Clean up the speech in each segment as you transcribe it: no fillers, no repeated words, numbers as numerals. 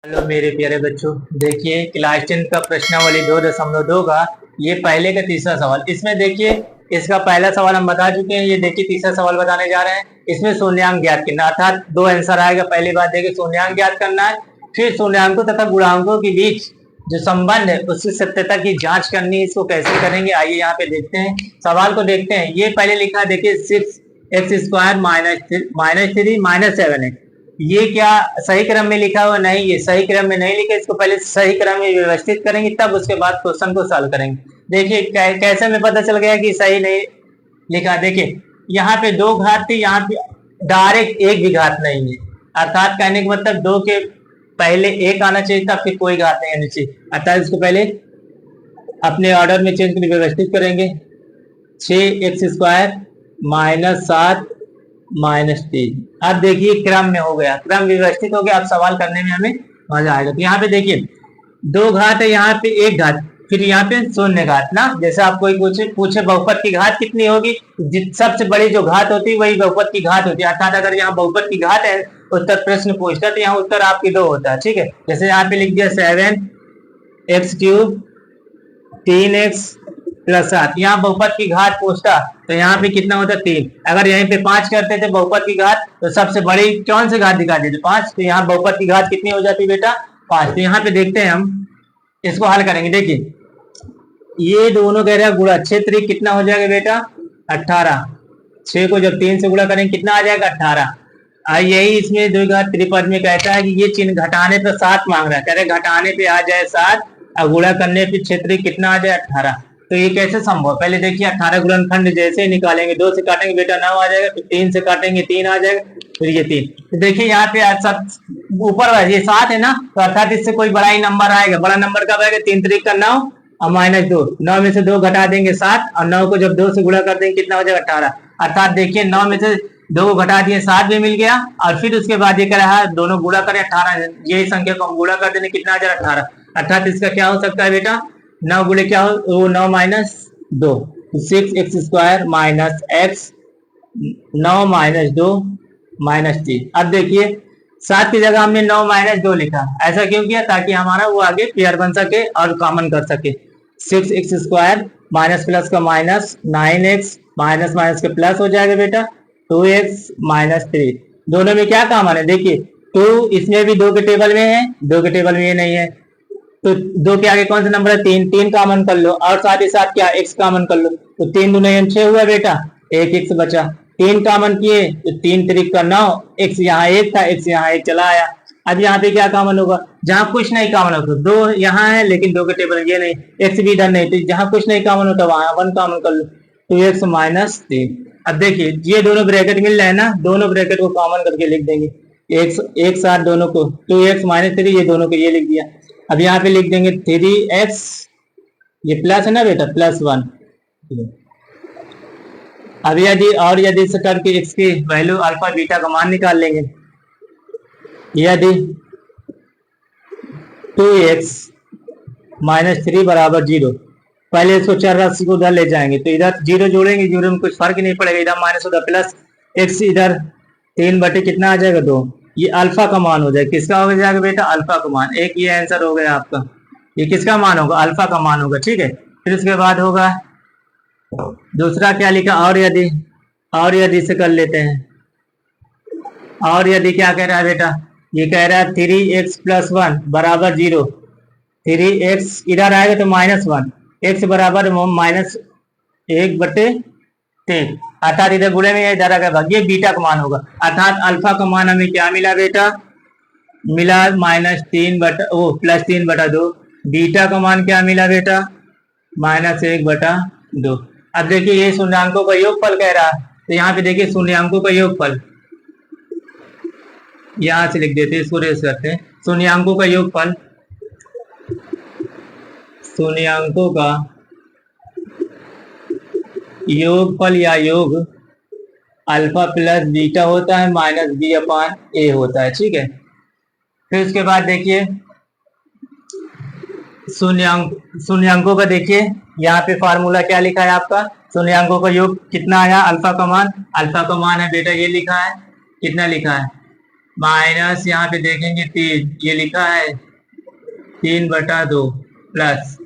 Hello मेरे प्यारे बच्चों, देखिए क्लास 10 का प्रश्नावली 2.2 का ये पहले का तीसरा सवाल। इसमें देखिए इसका पहला सवाल हम बता चुके हैं। ये देखिए तीसरा सवाल बताने जा रहे हैं। इसमें शून्यांक ज्ञात करना, अर्थात दो आंसर आएगा। पहली बात देखिए शून्यांक ज्ञात करना है, फिर शून्यांकों तथा गुणांकों के बीच जो संबंध है उसकी सत्यता की जांच करनी है। इसको कैसे करेंगे आइए यहाँ पे देखते हैं, सवाल को देखते हैं। ये पहले लिखा है देखिए 6x² माइनस 3 माइनस 7x। ये क्या सही क्रम में लिखा हुआ? नहीं, ये सही क्रम में नहीं लिखा। इसको पहले सही क्रम में व्यवस्थित करेंगे, तब उसके बाद क्वेश्चन को सॉल्व करेंगे। देखिए कैसे में पता चल गया कि सही नहीं लिखा। देखिए यहाँ पे दो घात थी, यहाँ पे डायरेक्ट एक भी घात नहीं है। अर्थात कहने का मतलब दो के पहले एक आना चाहिए था, फिर कोई घात नहीं आनी चाहिए। अर्थात इसको पहले अपने ऑर्डर में चेंज करके व्यवस्थित करेंगे। 6x² minus 7 minus 3। अब देखिए क्रम में हो गया, क्रम व्यवस्थित हो गया। अब सवाल करने में हमें मजा आएगा। तो यहाँ पे देखिए दो घात है, यहाँ पे एक घात, फिर यहाँ पे शून्य घात ना। जैसे आप कोई पूछे बहुपद की घात कितनी होगी, सबसे बड़ी जो घात होती है वही बहुपद की घात होती है। अर्थात अगर यहाँ बहुपद की घात है, उत्तर प्रश्न पूछता है तो यहाँ उत्तर आपकी 2 होता है। ठीक है, जैसे यहाँ पे लिख दिया 7x³ 3x + 7। यहाँ बहुपद की घात पूछता तो यहाँ पे कितना होता है 3। अगर यहीं पे 5 करते थे बहुपद की घात, तो सबसे बड़ी कौन सी घात दिखा देते? 5। तो यहाँ बहुपद की घात कितनी हो जाती बेटा? 5। तो यहाँ पे देखते हैं हम, इसको हल करेंगे। देखिए ये दोनों कह रहे हैं गुणा, 6 3 कितना हो जाएगा बेटा? 18। 6 को जब 3 से गुणा करेंगे कितना आ जाएगा? 18। यही इसमें द्विघात त्रिपद में कहता है कि ये चिन्ह घटाने पर 7 मांग रहा है। कह रहे घटाने पे आ जाए 7 और गुणा करने पे 6 3 कितना आ जाए? 18। तो ये कैसे संभव? पहले देखिए 18 गुणनखंड जैसे ही निकालेंगे, 2 से काटेंगे बेटा 9 आ जाएगा, फिर 3 से काटेंगे 3 आ जाएगा, फिर ये 3। तो देखिए यहाँ पे ऊपर ये 7 है ना, तो अर्थात इससे कोई बड़ा ही नंबर आएगा। बड़ा नंबर कब आएगा? 3 3 का 9 और -2। 9 में से 2 घटा देंगे 7, और 9 को जब 2 से गुणा कर देंगे कितना हो जाएगा? 18। अर्थात देखिए 9 में से 2 को घटा दिए 7 भी मिल गया, और फिर उसके बाद ये कह रहा है दोनों गुणा करें 18। यही संख्या को हम गुणा कर देंगे कितना आ जाएगा? 18। अर्थात इसका क्या हो सकता है बेटा? 9 गुणे क्या हो? वो 9 - 2, 6x² माइनस x 9 - 2 -3। अब देखिए 7 की जगह हमने 9 - 2 लिखा। ऐसा क्यों किया? ताकि हमारा वो आगे पेयर बन सके और कॉमन कर सके। 6x² माइनस प्लस का माइनस, 9x माइनस माइनस के प्लस हो जाएगा बेटा, 2x - 3। दोनों में क्या कॉमन है? देखिए 2 इसमें भी 2 के टेबल में है, 2 के टेबल में ये नहीं है, तो 2 के आगे कौन सा नंबर है? 3। 3 कॉमन कर लो, और साथ ही साथ क्या x कॉमन कर लो, तो 3 दूनी 6 हुआ बेटा, 1 x बचा। 3 कॉमन किए तो 3 3 का 9, x यहाँ 1 था, x यहाँ 1 चला आया। अब यहाँ पे क्या कॉमन होगा? जहाँ कुछ नहीं कॉमन होगा, 2 यहाँ है लेकिन 2 के टेबल ये नहीं, x भी इधर नहीं, तो जहाँ कुछ नहीं कॉमन होता वहां 1 कॉमन कर लो, 2x - 3। अब देखिए ये दोनों ब्रैकेट मिल रहे हैं ना, दोनों ब्रैकेट को कॉमन करके लिख देंगे एक साथ दोनों को, 2x - 3 ये दोनों को ये लिख दिया। अब यहाँ पे लिख देंगे 3x, ये प्लस है ना बेटा, +1। अब यदि इसे करके x की वैल्यू अल्फा बीटा का मान निकाल लेंगे। यदि 2x - 3 = 0, पहले इसको चर राशि को उधर ले जाएंगे, तो इधर 0 जोड़ेंगे, 0 में कुछ फर्क नहीं पड़ेगा, इधर माइनस होगा, प्लस x इधर 3 बटे कितना आ जाएगा? 2। ये अल्फा का मान हो जाएगा। किसका हो जाएगा बेटा? अल्फा का मान। एक ये आंसर हो गया आपका। ये किसका मान होगा? अल्फा का मान होगा। ठीक है, फिर उसके बाद होगा दूसरा क्या लिखा? और यदि से कर लेते हैं। और यदि क्या कह रहा है बेटा? ये कह रहा है 3x + 1 = 0। 3x इधर आएगा तो -1, x बराबर -1/3। अर्थात इधर गुणे में इधर अगर भाग्य बीटा का मान होगा। अर्थात अल्फा का मान हमें क्या मिला बेटा? मिला +3/2। बीटा का मान क्या मिला बेटा? -1/2। अब देखिए ये शून्यांकों का योगफल कह रहा है, तो यहाँ पे देखिए शून्यांकों का योगफल, यहां से लिख देते हैं, इसको रेस करते हैं। शून्यांकों का योगफल, शून्यांकों का योगफल या योग अल्फा प्लस बीटा होता है -b/a होता है। ठीक है, फिर उसके बाद देखिए शून्यांकों का, देखिए यहाँ पे फार्मूला क्या लिखा है आपका? शून्यांकों का योग कितना आया? अल्फा का मान है बेटा ये लिखा है, कितना लिखा है? माइनस यहाँ पे देखेंगे 3, ये लिखा है 3/2 प्लस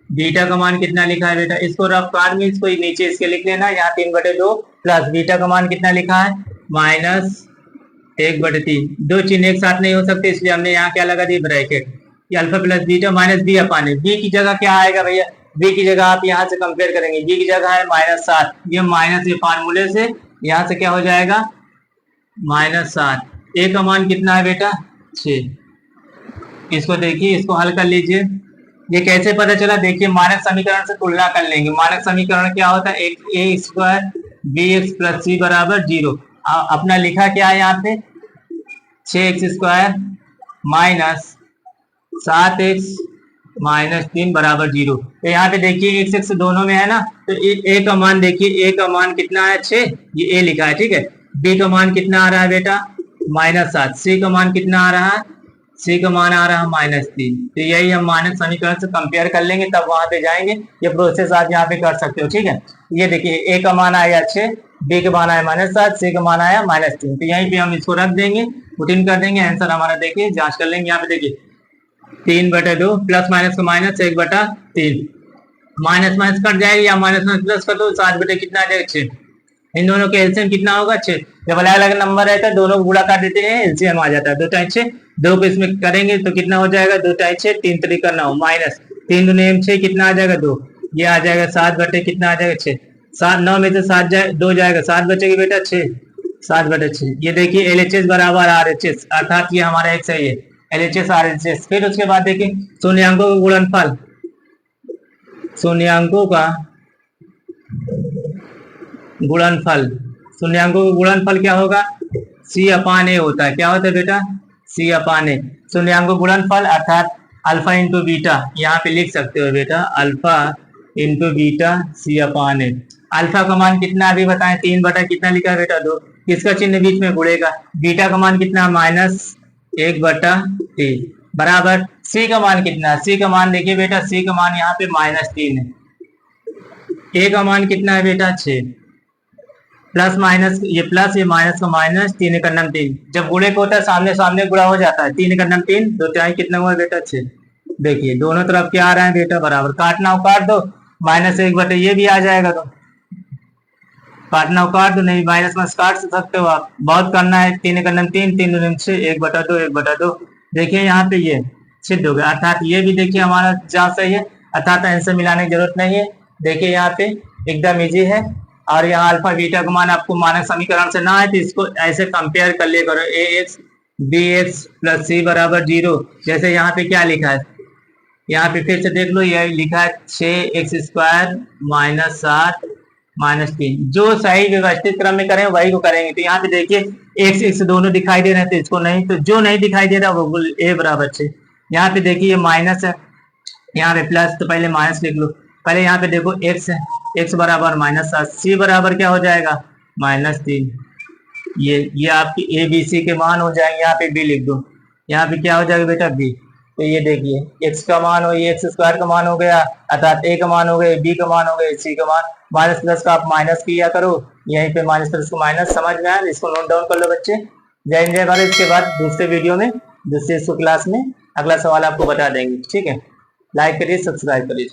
बीटा का मान कितना लिखा है बेटा, इसको रफ कार्ड में इसको नीचे इसके लिख लेना, यहाँ 3/2 प्लस बीटा का मान कितना लिखा है -1/3। दो चिन्ह एक साथ नहीं हो सकते, इसलिए हमने यहाँ क्या लगा दी ब्रैकेट, ये alpha plus beta minus B upon B की जगह क्या आएगा भैया, बी की जगह आप यहाँ से कंपेयर करेंगे, बी की जगह है -7, ये माइनस ये फार्मूले से यहाँ से क्या हो जाएगा -7। ए का मान कितना है बेटा 6। इसको देखिए, इसको हल कर लीजिए। ये कैसे पता चला, देखिए मानक समीकरण से तुलना कर लेंगे। मानक समीकरण क्या होता है, ए स्क्वायर बी एक्स प्लस सी बराबर 0। अपना लिखा क्या है यहाँ पे 6x square minus 7x minus 3 बराबर 0। तो यहाँ पे देखिए x x दोनों में है ना, तो ए का मान देखिए, ए का मान कितना है 6, ये ए लिखा है, ठीक है। बी का मान कितना आ रहा है बेटा -7, सी का मान कितना आ रहा है, सी का मान आ रहा है -3। तो यही हम मानक समीकरण से कंपेयर कर लेंगे, तब वहां पे जाएंगे। ये प्रोसेस आप यहाँ पे कर सकते हो, ठीक है। ये देखिए ए का मान आया 6, बी का मान आया -7, सी का मान आया -3। तो यहीं पे हम इसको रख देंगे, पुटिंग कर देंगे, आंसर हमारा देखिए जांच कर लेंगे। यहाँ पे देखिए 3/2 प्लस माइनस का माइनस 1/3, माइनस माइनस कट जाएगी या माइनस माइनस प्लस कर दो, 7 बटे कितना आ जाएगा 6। इन दोनों के एलसीएम कितना होगा 6। जब अलग अलग नंबर रहता है दोनों को गुणा कर देते हैं, एलसीएम आ जाता है 2 टाइम 6। 2 को इसमें करेंगे तो कितना हो जाएगा 2 टाइम 6, 3 3 करना हो माइनस 3 दूनी 6, कितना आ जाएगा 2, ये आ जाएगा 7 बटे कितना आ जाएगा 6। 7 9 में से 7 2 जाएगा, 7 बचेगी बेटा 6, 7/6। ये देखिए एलएचएस बराबर आरएचएस, अर्थात ये हमारा एक सही है, एलएचएस आरएचएस। फिर उसके बाद देखिए शून्यांकों का गुणनफल, शून्यांकों का गुणनफल, शून्यांकों का गुणनफल क्या होगा C/A होता है। क्या होता है बेटा C/A, शून्यांकों गुणनफल अर्थात अल्फा इंटू बीटा, यहाँ पे लिख सकते हो बेटा alpha into beta C/A। Alpha का मान कितना अभी बताएं, 3 बटा कितना लिखा है बेटा 2, किसका चिन्ह बीच में गुणेगा, बीटा का मान कितना -1/3 बराबर सी का मान कितना, सी का मान देखिए बेटा, सी का मान यहाँ पे -3 है, ए का मान कितना है बेटा 6, प्लस माइनस ये प्लस ये माइनस का माइनस, 3 का 3, जब गुणे को होता है सामने सामने गुणा हो जाता है, 3 का 3, 2 टाइम कितना हुआ बेटा 6। देखिए दोनों तरफ क्या आ रहा है बेटा बराबर, काटना हो काट दो, -1 बटे ये भी आ जाएगा, तो काटना हो काट दो, नहीं माइनस माइनस काट सकते हो आप, बहुत करना है। 3 का 3, 3 दूनी 6, 1/2 1/2। देखिए यहाँ पे ये सिद्ध हो गया, अर्थात ये भी देखिए हमारा जहाँ सही है, अर्थात आंसर मिलाने की जरूरत नहीं है। देखिए यहाँ पे एकदम इजी है, और यहाँ अल्फा बीटा का मान आपको मानक समीकरण से ना है तो इसको ऐसे कंपेयर कर लिया करो, ax bx प्लस c बराबर 0। जैसे यहाँ पे क्या लिखा है, यहाँ पे फिर से देख लो, ये लिखा है 6x स्क्वायर -7 -3। जो सही व्यवस्थित क्रम में करें वही को करेंगे। तो यहाँ पे देखिए x x दोनों दिखाई दे रहे हैं, तो इसको नहीं, तो जो नहीं दिखाई दे रहा वो a बराबर 6। यहाँ पे देखिए ये माइनस है, यहाँ पे प्लस, तो पहले माइनस लिख लो। पहले यहाँ पे देखो x है, x बराबर -7, c बराबर क्या हो जाएगा -3। ये आपकी a b c के मान हो जाएंगे, यहाँ पे b लिख दो, यहाँ पे क्या हो जाएगा बेटा b। तो ये देखिए x का मान हो, ये x स्क्वायर का मान हो गया, अर्थात a का मान हो गया, b का मान हो गया, c का मान, माइनस प्लस का आप माइनस किया करो, यहीं पे माइनस प्लस को माइनस, समझ में आया, इसको नोट डाउन कर लो बच्चे। जय हिंद जय भारत। इसके बाद दूसरे वीडियो में दूसरे क्लास में अगला सवाल आपको बता देंगे, ठीक है। लाइक करिए, सब्सक्राइब करिए।